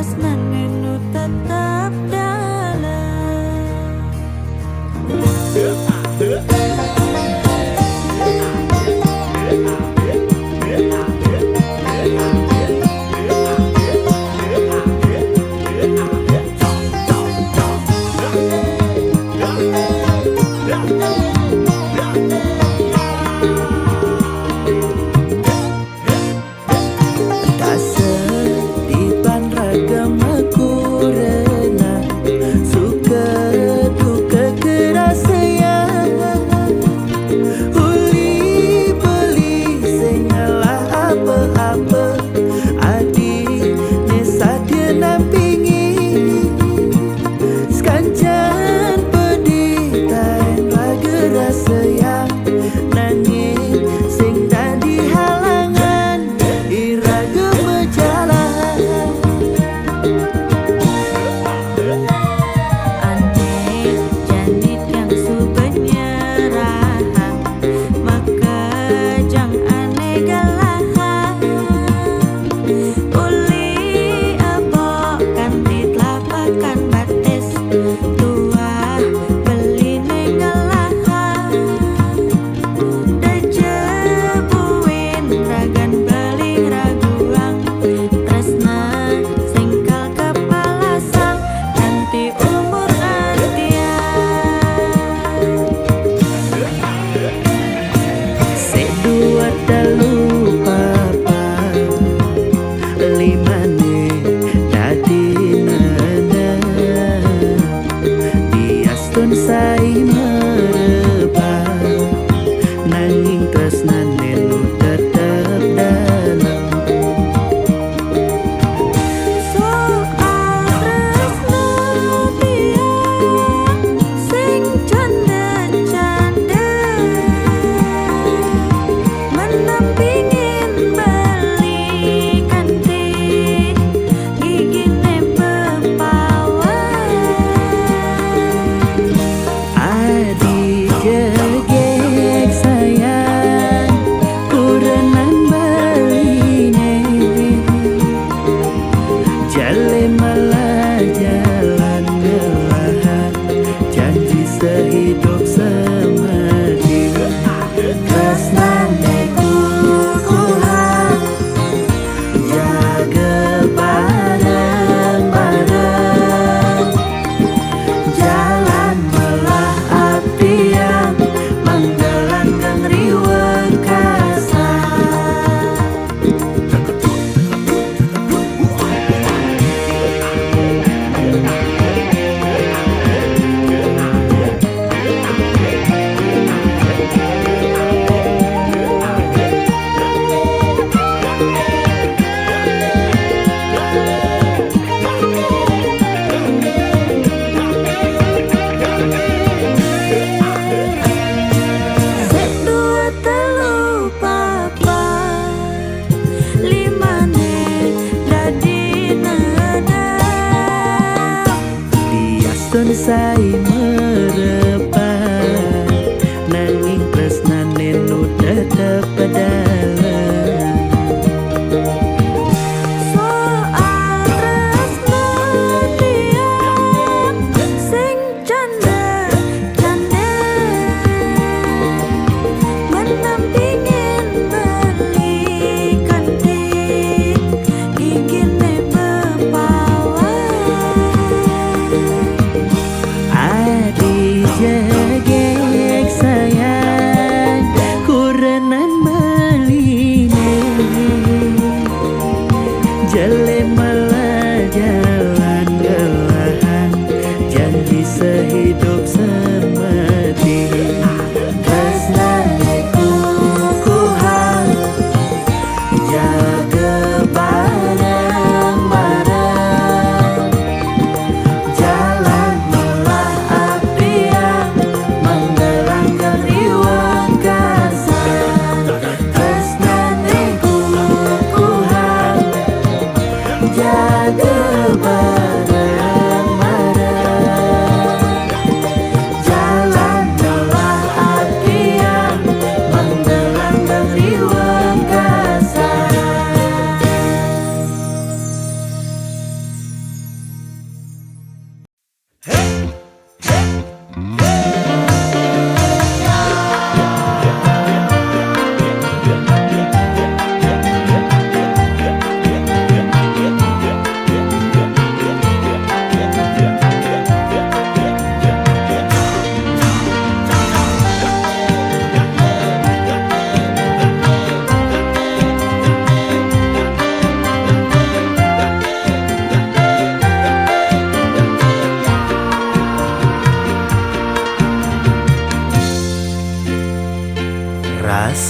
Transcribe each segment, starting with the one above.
tresnane nu tetap dalam.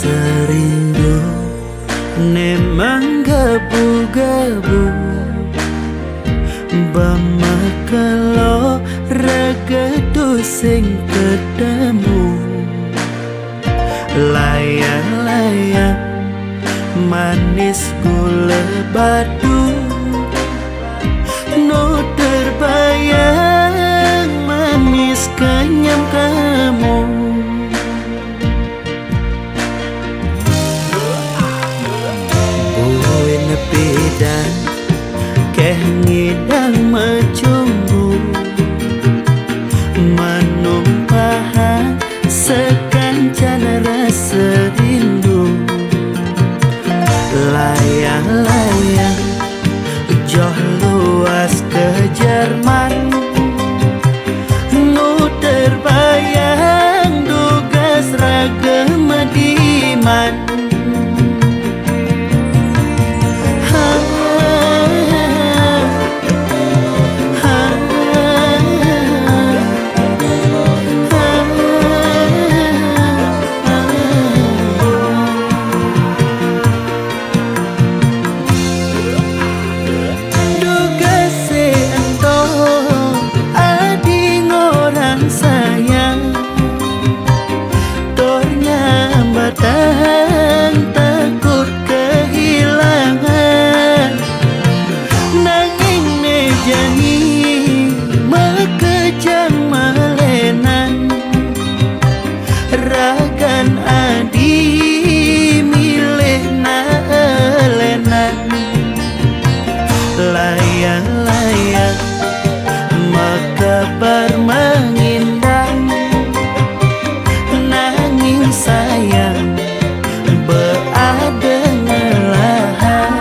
Serindu nemang gabu-gabu Bamakalo regedu sing ketemu Layang-layang manis gula batu No terbayang manis kenyam kamu Buwe nepidan keh ngidang macunggu Manumpahan sekancan rasa rindu Layang-layang joh luas ke Jerman Nu terbayang dugas ragam diman Tahan takut kehilangan Nanging mejani mekejang malenan Ragan adi milih naelenan Layang-layang makabar mengindang Nanging sayang berada ngelahan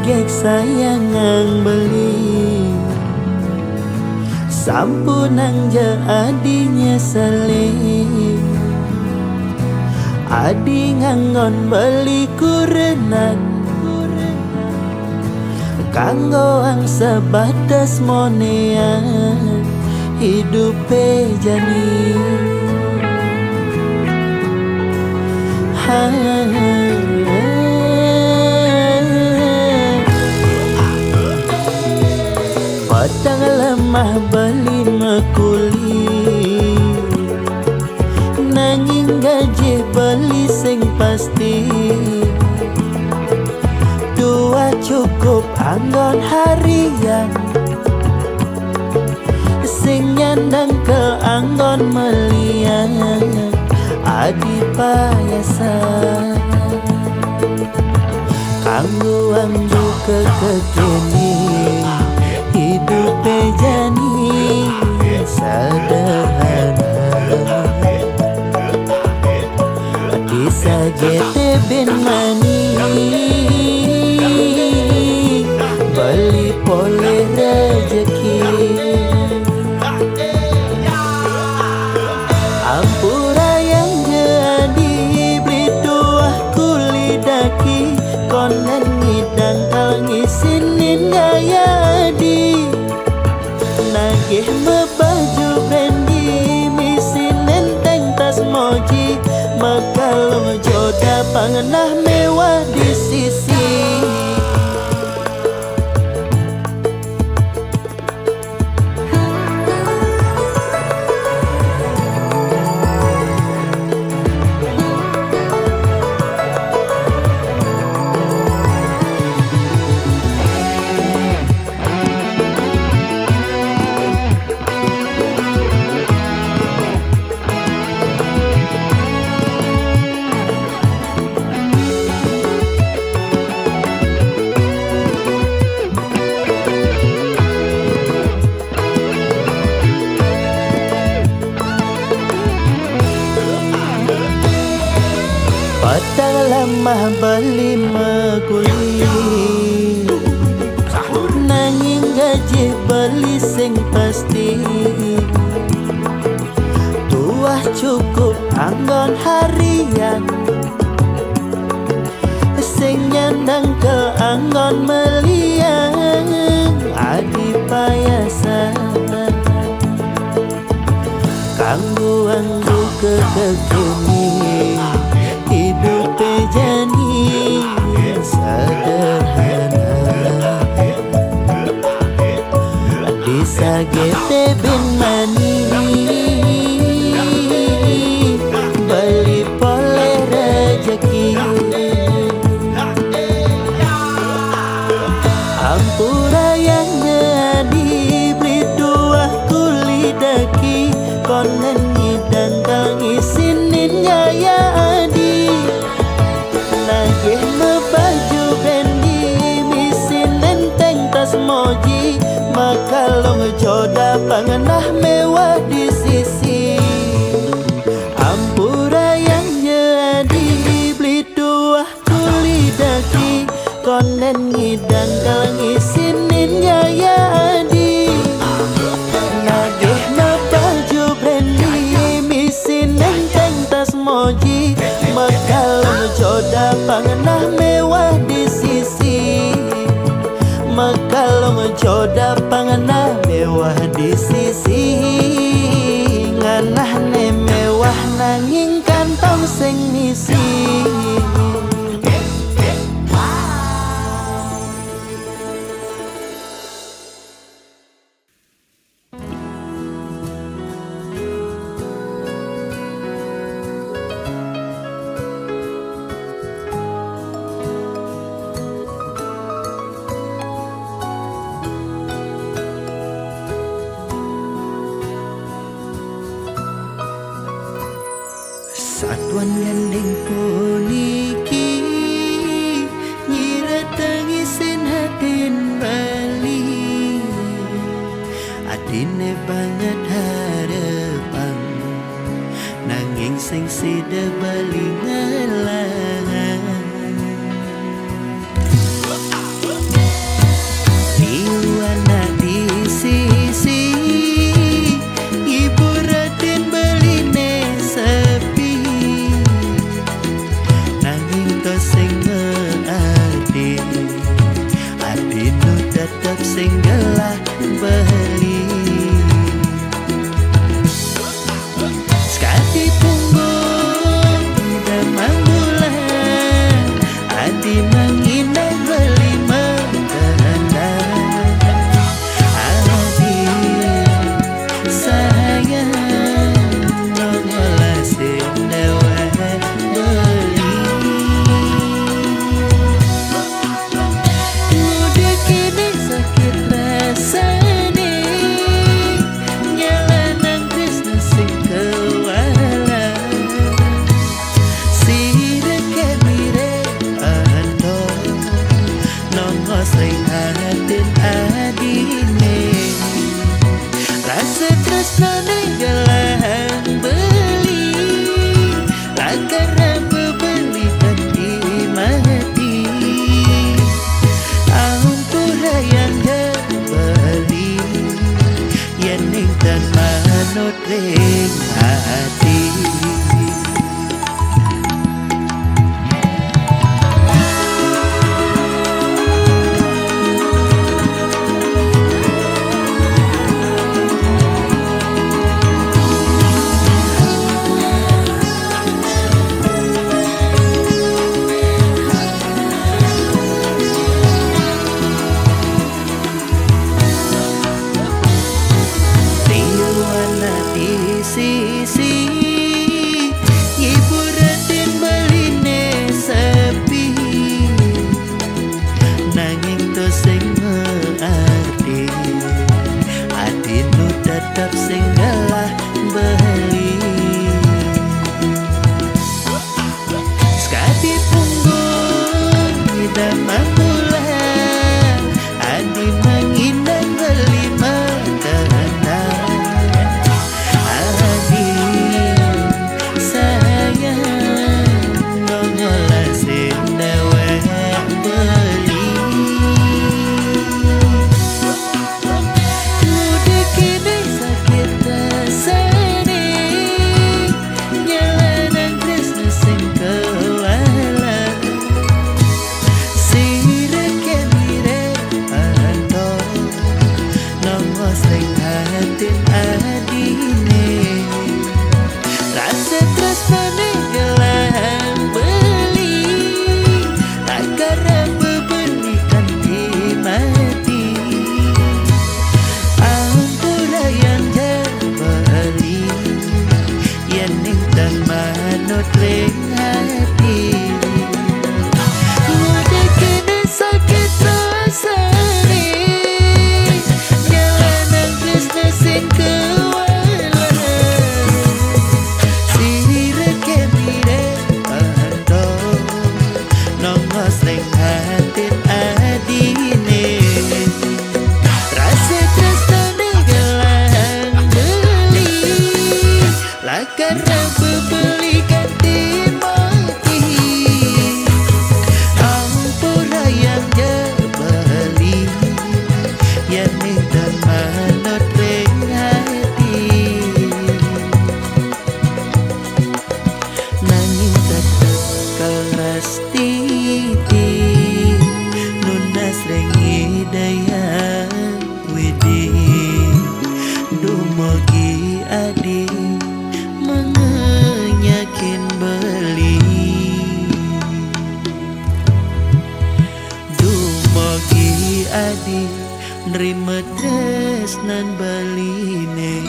gek sayangang beli sampunang adinya saling adi ngangon beli kurenan kanggo ang sebatas monean hidup jani padang lemah beli mekuli nanging gaji beli sing pasti dua cukup anggon harian sing nyandang ke anggon melian adi payasan kanggo anggo kekekeni hidup jani sederhana bisa gete ben mani beli pole rezeki ampura yang jadi beli dua kuli daki konen ngidang kal ngisinin gaya di nagih mebaju brandy misin enteng tas moji makalong joda pangenah mewah di sisi padang lemah beli meguli nanging gaji beli sing pasti tuah cukup anggon harian sing nyandang ke anggon melian adi payasan kanggo anggo kekekeni hidup jani sederhana bisa gete bin mani beli pole rezeki ampura yang jadi beli dua kuli daki konen ngidang kang isinin gaya adi nagih mebaju brandy misin enteng tas moji makalong joda pangenah mewah di sisi ampura yang jadi beli dua kuli daki konen ngidang kang isinin gaya adi nagih mebaju brandy misin enteng tas moji makalong joda pangenah mewah di sisi makalong joda pangenah mewah di sisi nganah ne mewah nanging kantong sing misi satuan gandeng puniki nyira tangisin hatin bali adine banget harapan nanging sing sida bali ngalah ring hati. Sisi ibu ratin beline sepi, nanging to sing arti adinu tetap sing galah beli. Sekati punggung idama bulan adi menginang beli makanan. Karena bebeli ganti mati ampura yang jebeli yang minta manut ring hati, nanging tetep keras titi nunas ring hidayah widi dumugi adi menyakin beli dumugi adi nerima tresnan baline.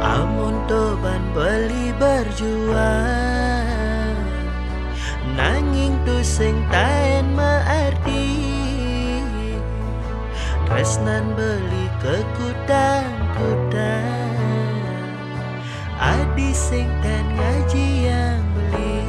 Amun toban beli berjuang nanging tu sing taen maarti tresnan beli kekutang-kutang adi sing tan ngaji yang beli.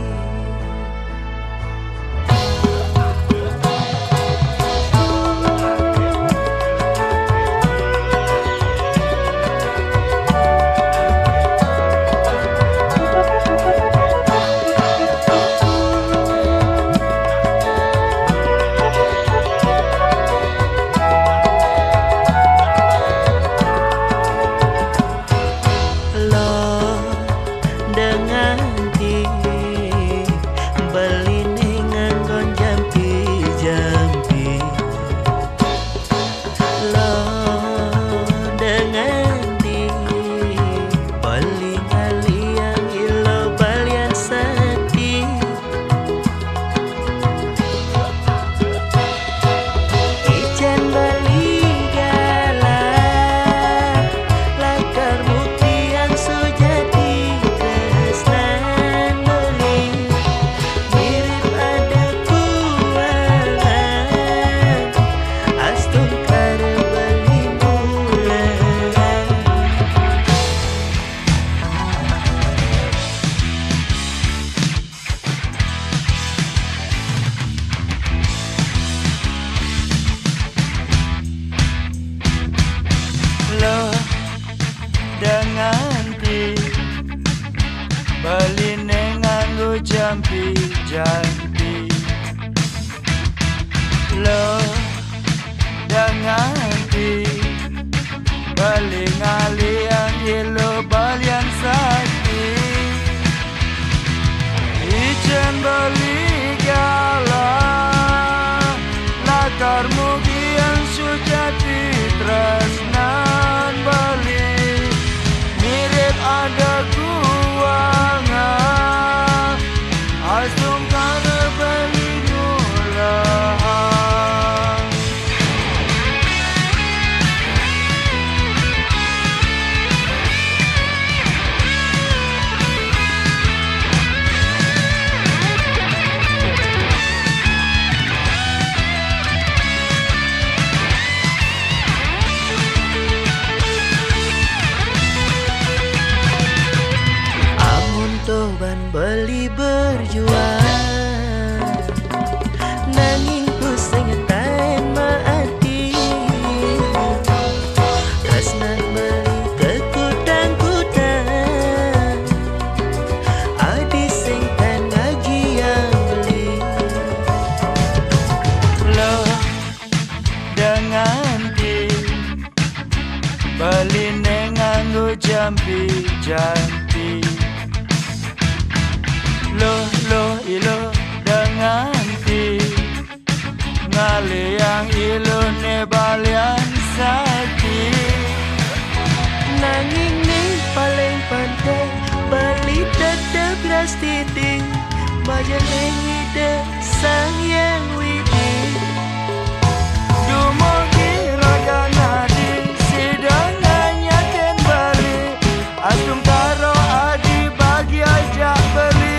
Dengan Belingali yang ilu balian sakit Ijen beli gala Lakar mugian sujati tresnan beli Mirip ada guangan Asum kare beli nulahan Toban beli berjuang Nanging pusing taen maati Rasnan beli kekutang-kutang Adi sing tan ngaji yang beli Lo dengan ti Beli nenganggu jampi-jampi Lo ilo dengan ti Ngali yang ilo ne balian sakit Nanging ning paling pandai Bali tetap ras titik Majaling ide sang yang widi Dumugi raga nadi Sidang nganyakin bali Asum karo adi bagi ajak beli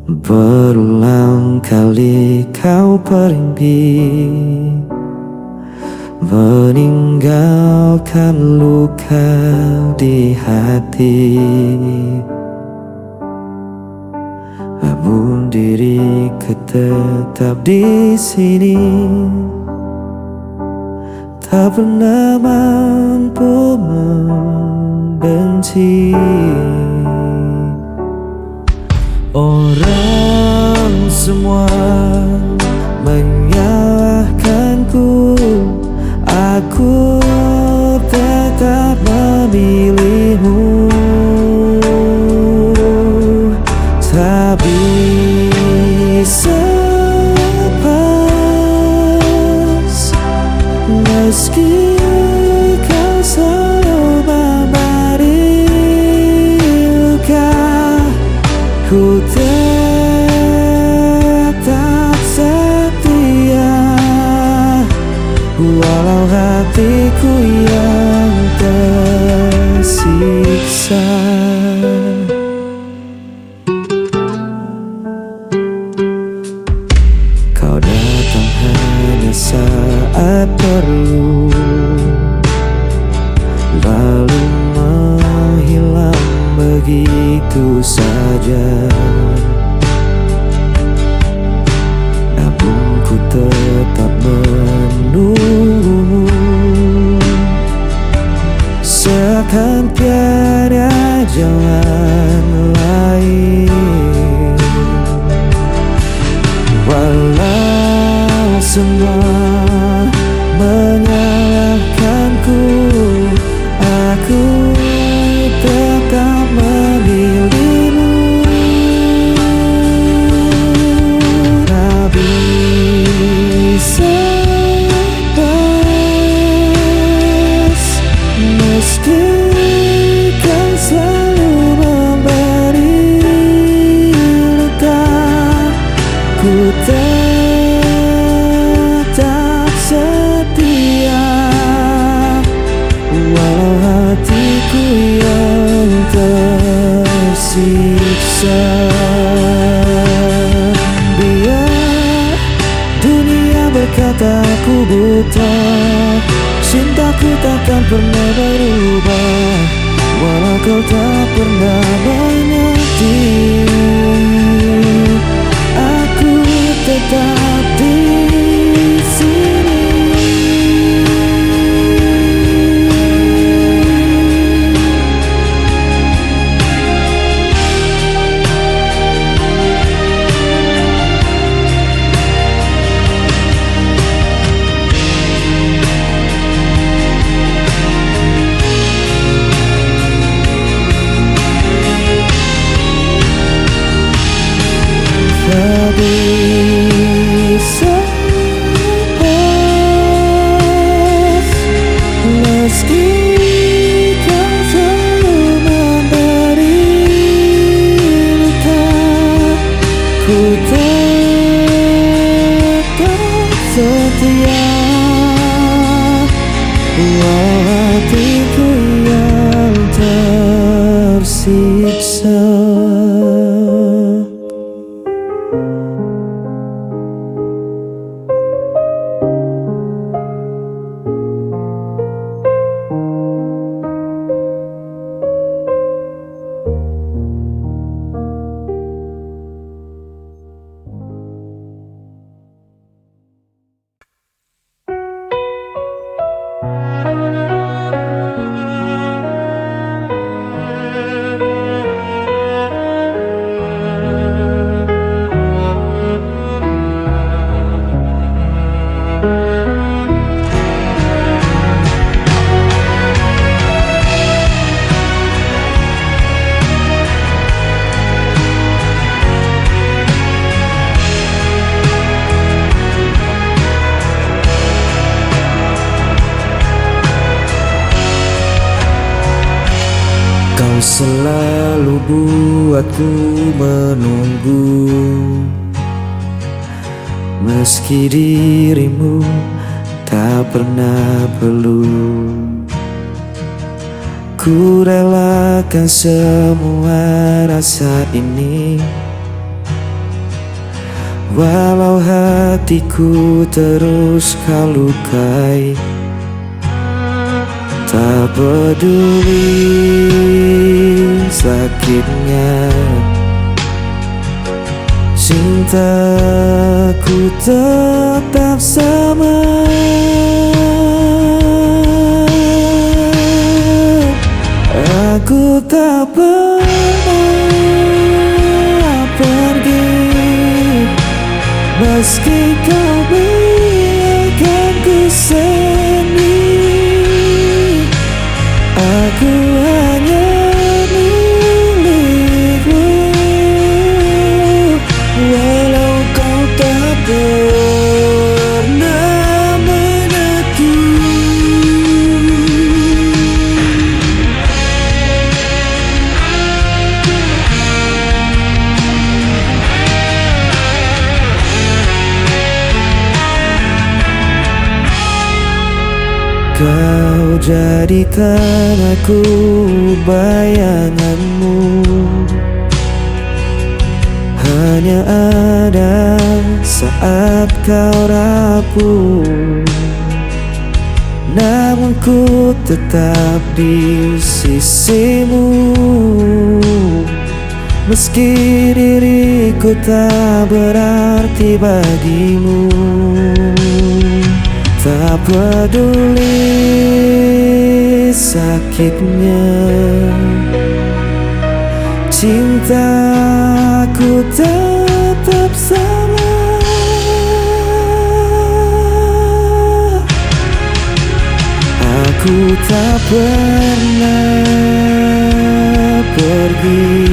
Berulang kali kau pergi Meninggalkan luka di hati Namun diriku tetap di sini Tak pernah mampu membenci Orang semua menyalahkanku Aku tetap memilihmu Tak bisa lepas Meski kau selalu memberi luka Ku tetap setia Walau hatiku yang tersiksa Kau datang hanya saat perlu Lalu menghilang begitu saja Namun ku tetap menunggumu Seakan tiada jalan lain Walau semua menyalahkanku Aku tetap memilihmu Tak bisa tersiksa. Biar dunia berkata aku buta, cintaku takkan pernah berubah, walau kau tak pernah mengerti. Aku tetap di sini. Meski kau selalu memberi luka, ku tetap setia, walau hatiku yang tersiksa. Kau selalu buatku menunggu, meski dirimu tak pernah perlu. Ku relakan semua rasa ini, walau hatiku terus kau lukai. Tak peduli sakitnya, cintaku tetap sama. Aku tak pernah pergi, meski kau biarkan ku sendiri. Aku hanya milikmu, walau kau tak pernah mengerti. Kau jadikan aku bayanganmu, hanya ada saat kau rapuh. Namun ku tetap di sisimu, meski diriku tak berarti bagimu. Tak peduli sakitnya, cintaku tetap sama. Aku tak pernah pergi,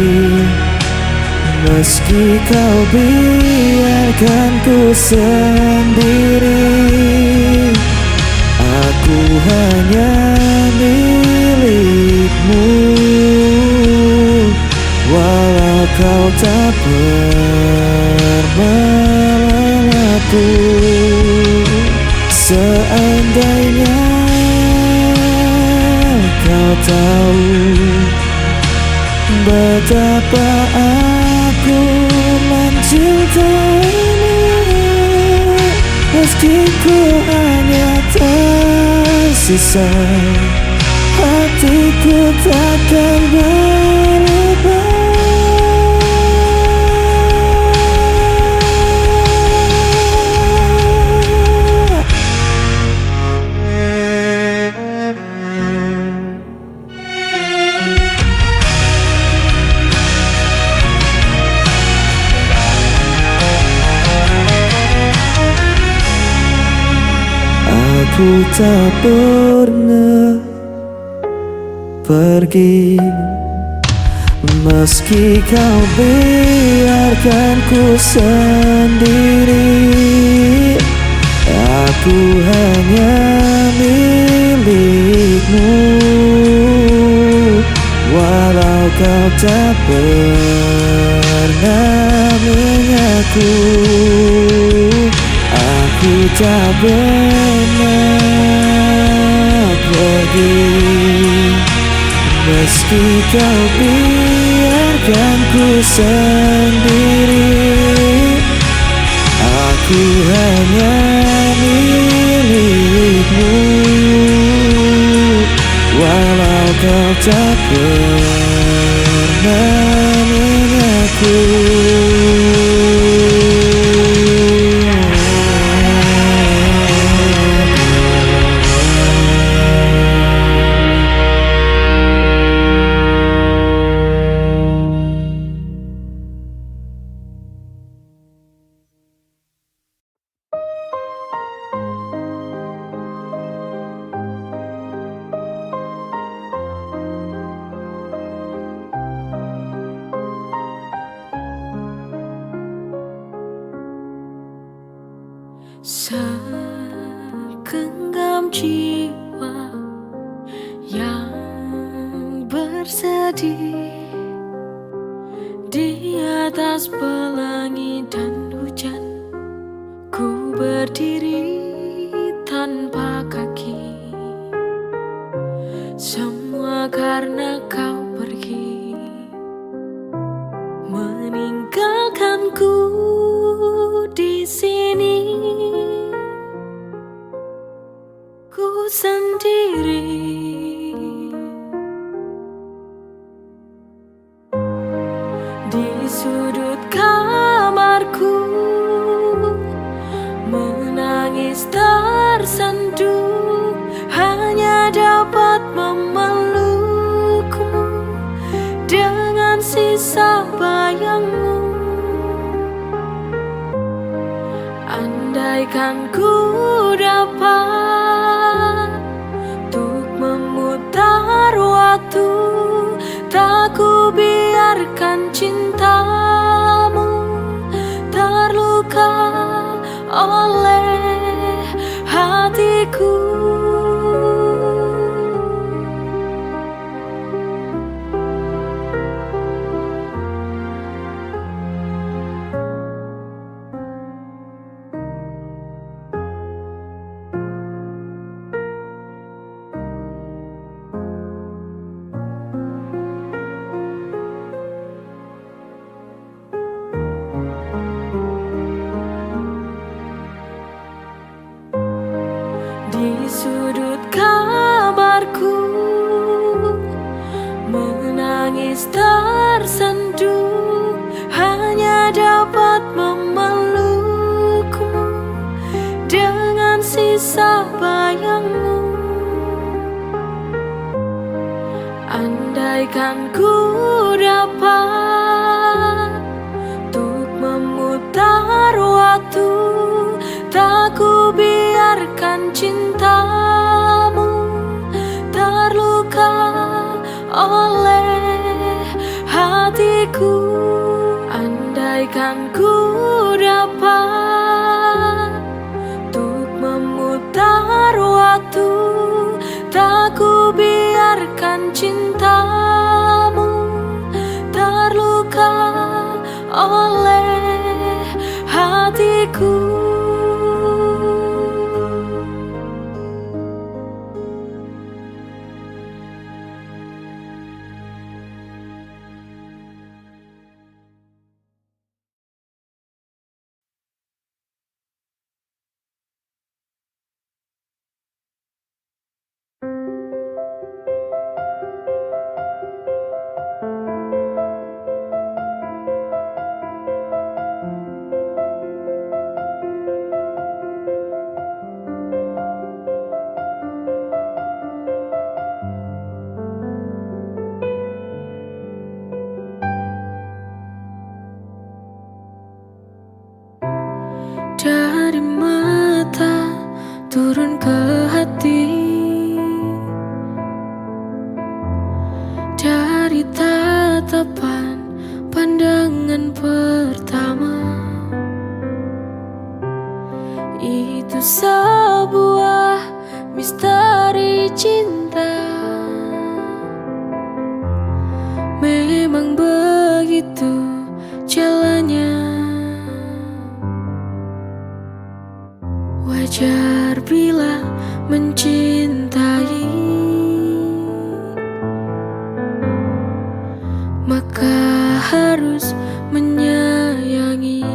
meski kau biarkan ku sendiri. Aku hanya milikmu, walau kau tak pernah lelah. Seandainya kau tahu betapa aku mencintaimu, meski ku hanya tersisa, hatiku takkan berubah. Aku tak pernah pergi, meski kau biarkan ku sendiri. Aku hanya milikmu, walau kau tak pernah mengaku. Aku tak pernah pergi, meski kau biarkan ku sendiri. Aku hanya milikmu, walau kau tak pernah mengaku. Segenggam jiwa yang bersedih di atas pelangi dan hujan, ku berdiri tanpa kaki. Semua karena kau pergi, meninggalkanku di sini. Ku sendiri di sudut kamarku, menangis tersenduh, hanya dapat memelukmu dengan sisa bayangmu. Andaikan ku dapat untuk memutar waktu, tak ku biarkan cintamu terluka oleh hatiku. Di sudut kamarku, menangis tersenduh, hanya dapat memelukmu dengan sisa bayangmu. Andaikan ku dapat untuk memutar waktu, tak ku biarkan cintamu terluka oleh hatiku. Andaikan ku dapat untuk memutar waktu, tak ku biarkan cintamu terluka oleh hatiku. begitu jalannya. Wajar bila mencintai, maka harus menyayangi.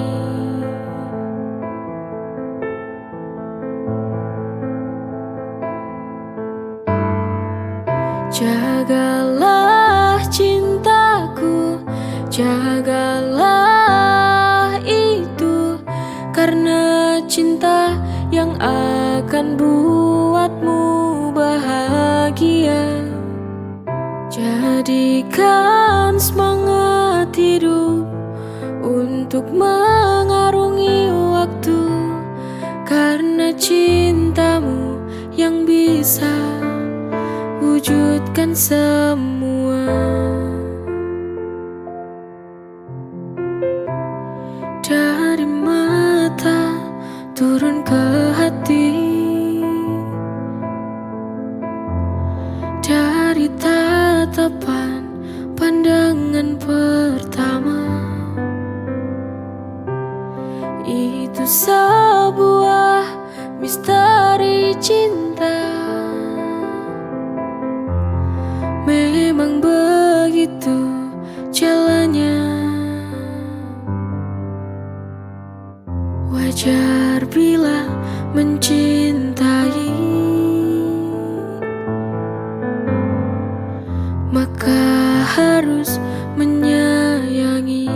Jagalah cintaku, jagalah itu, karena cinta yang akan buatmu bahagia. Jadikan semangat hidup untuk mengarungi waktu, karena cintamu yang bisa wujudkan semua. Dari mata turun ke hati, dari tatapan pandangan pertama. Itu sebuah misteri cinta. Memang begitu jalannya. Wajar bila mencintai, maka harus menyayangi.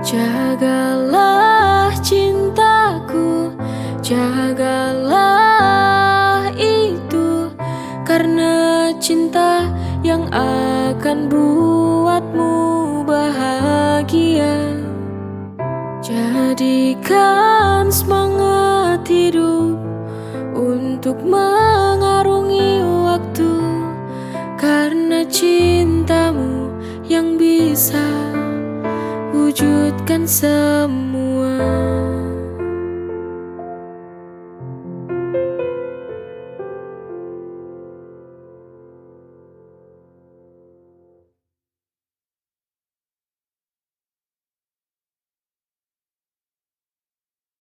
Jagalah cintaku, jagalah itu, karena cinta yang akan buatmu bahagia. Jadikan semangat hidup untuk mengarungi waktu, karena cintamu yang bisa wujudkan semua.